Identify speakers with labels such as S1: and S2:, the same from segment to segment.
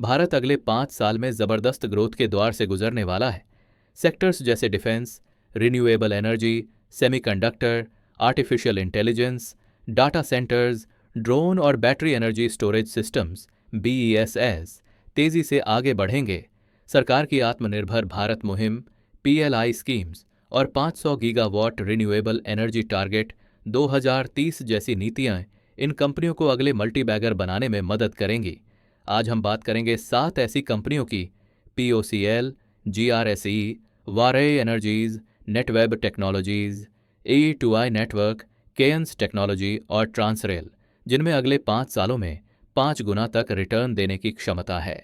S1: भारत अगले 5 साल में जबरदस्त ग्रोथ के द्वार से गुजरने वाला है। सेक्टर्स जैसे defence, renewable energy, semiconductor, artificial intelligence, data centres, drone और battery energy storage systems BESS तेजी से आगे बढ़ेंगे। सरकार की आत्मनिर्भर भारत मुहिम, PLI स्कीम्स और 500 गीगावाट रिन्यूएबल एनर्जी टारगेट 2030 जैसी नीतियां इन कंपनियों को अगले मल्टीबैगर बनाने में मदद करेंगी। आज हम बात करेंगे 7 ऐसी कंपनियों की, POCL, GRSE, Waaree energies, Netweb technologies, E2I network, Kaynes technology और ट्रांसरेल, जिनमें अगले 5 सालों में 5 गुना तक रिटर्न देने की क्षमता है।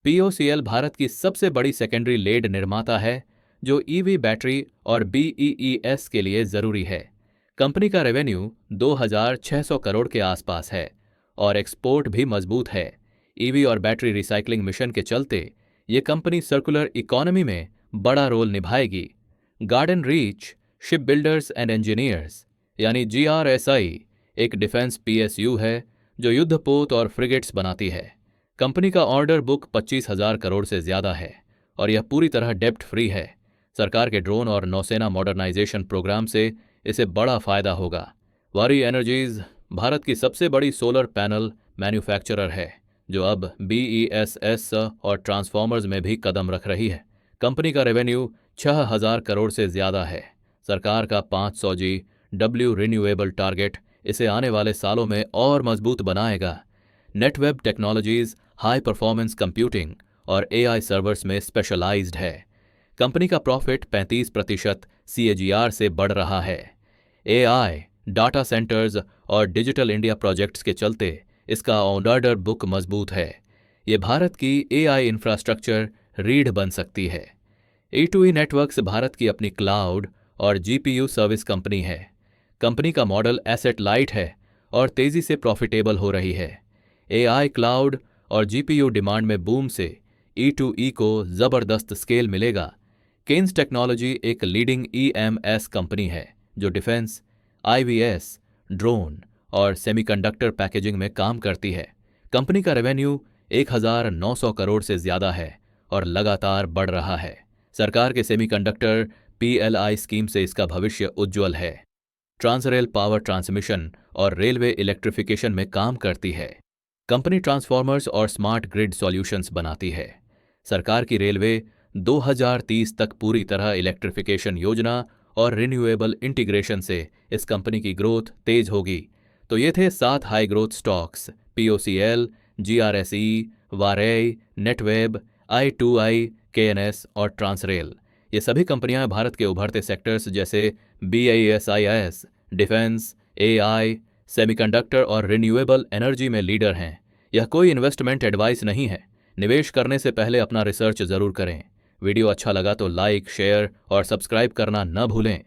S1: POCL भारत की सबसे बड़ी सेकेंडरी लेड निर्माता है, जो EV बैटरी और BEES के लिए जरूरी है। कंपनी का रेवेन्यू 2600 करोड़ के आसपास है और एक्सपोर्ट भी मजबूत है। EV और बैटरी रिसाइकलिंग मिशन के चलते ये कंपनी सर्कुलर इकोनॉमी में बड़ा रोल निभाएगी। Garden reach ship builders and engineers यानी GRSI एक डिफेंस PSU है जो युद्धपोत और फ्रिगेट्स बनाती है। कंपनी का ऑर्डर बुक 25,000 करोड़ से ज्यादा है और यह पूरी तरह डेब्ट फ्री है। सरकार के ड्रोन और नौसेना मॉडर्नाइजेशन प्रोग्राम से इसे बड़ा फायदा होगा। वारी एनर्जीज भारत की सबसे बड़ी सोलर पैनल मैन्युफैक्चरर है, जो अब BESS और ट्रांसफॉर्मर्स में भी कदम रख रही है। कंपनी का रेवेन्यू 6,000 करोड़ से ज्यादा है। सरकार का 500 GW रिन्यूएबल टारगेट इसे आने वाले सालों में और मजबूत बनाएगा। Netweb technologies high performance computing और AI सर्वर्स में स्पेशलाइज्ड है। कंपनी का प्रॉफिट 35% CAGR से बढ़ रहा है। AI, डाटा सेंटर्स और डिजिटल इंडिया प्रोजेक्ट्स के चलते इसका ऑर्डर बुक मजबूत है। ये भारत की AI इंफ्रास्ट्रक्चर रीढ़ बन सकती है। E2E नेटवर्क्स भारत की अपनी क्लाउड और GPU सर्विस कंपनी है। कंपनी का मॉडल एसेट लाइट है और तेजी से प्रॉफिटेबल हो रही है। AI, क्लाउड और GPU डिमांड में बूम से E2E को जबरदस्त स्केल मिलेगा। केन्स टेक्नोलॉजी एक लीडिंग EMS कंपनी है जो डिफेंस, IVS, ड्रोन और सेमीकंडक्टर पैकेजिंग में काम करती है। कंपनी का रेवेन्यू 1,900 करोड़ से ज्यादा है और लगातार बढ़ रहा है। सरकार के सेमीकंडक्टर PLI स्कीम से इसका भविष्य उज्ज्वल है। ट्रांसरेल पावर ट्रांसमिशन और रेलवे इलेक्ट्रिफिकेशन में काम करती है। कंपनी ट्रांसफॉर्मर्स और स्मार्ट ग्रिड सॉल्यूशंस बनाती है। सरकार की रेलवे 2030 तक पूरी तरह इलेक्ट्रिफिकेशन योजना और रिन्यूएबल इंटीग्रेशन से इस कंपनी की ग्रोथ तेज होगी। तो ये थे 7 high growth stocks, POCL, GRSE, वारे, नेटवेब, I2I, KNS और ट्रांसरेल। ये सभी कंपनियां भारत के उभरते सेक्टर्स जैसे BISIS, डिफेंस, AI, सेमीकंडक्टर और रिन्यूएबल एनर्जी में लीडर हैं। यह कोई इन्वेस्टमेंट एडवाइस नहीं है। निवेश करने से पहले अपना रिसर्च जरूर करें। वीडियो अच्छा लगा तो लाइक, शेयर और सब्सक्राइब करना न भूलें।